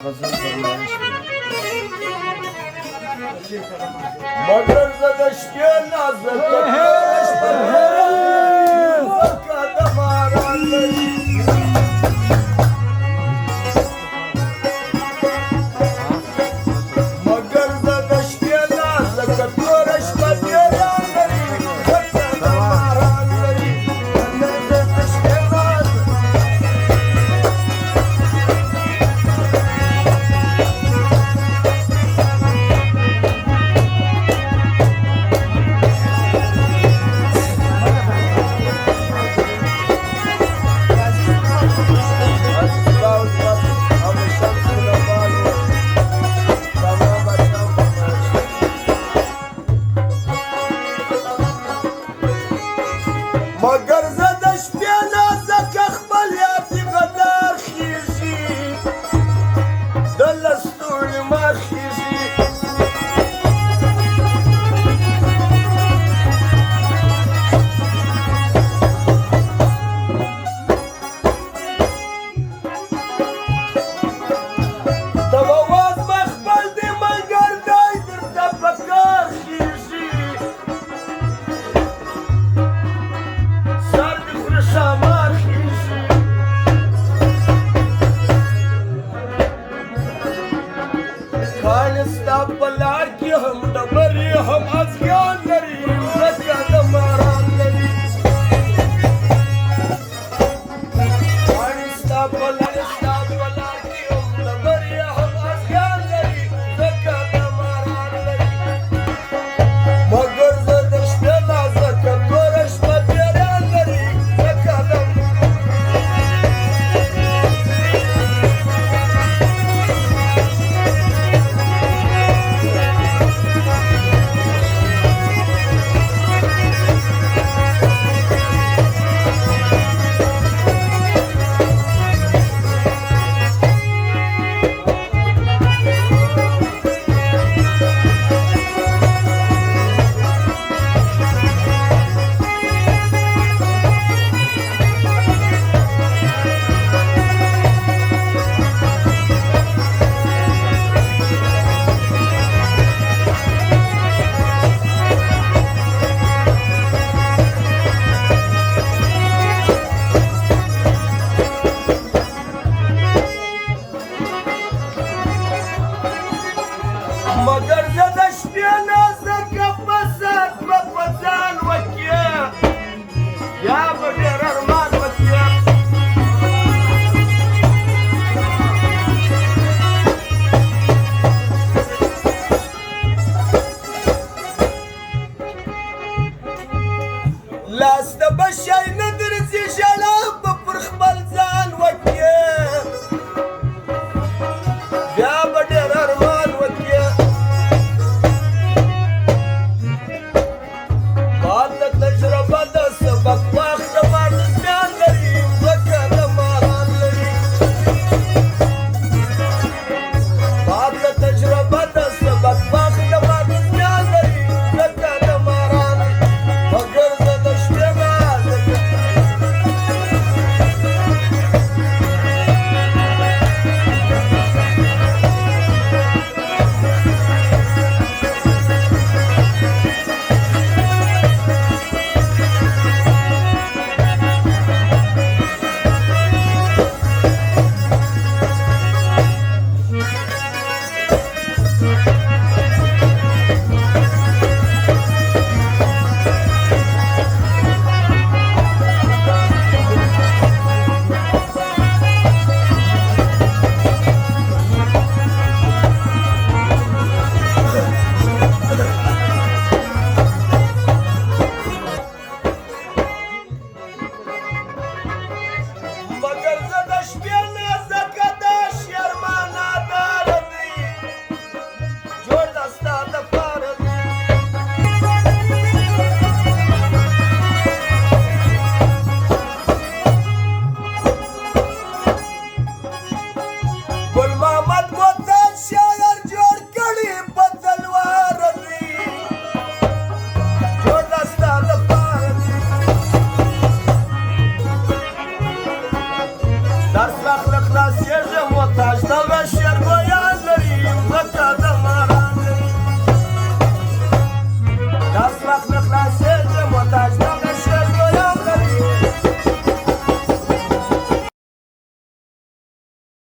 मगर जगशके नाजक परश पर कदमारा मगर जगशके नाजक परश पर مگر زدش پیانا زکخ بلیاتی غدار خیزی دلستول ما خیزی دواز مخبل دی مگر دای در دبکار خیزی شامار خیزی خالستا پلار کی هم دبری هم ازگان لري زکا دماران لري خالستا پلار کی هم دبری هم ازگان لري زکا دماران لري مگر زدش دلا زکا تورش پدیران لري मगर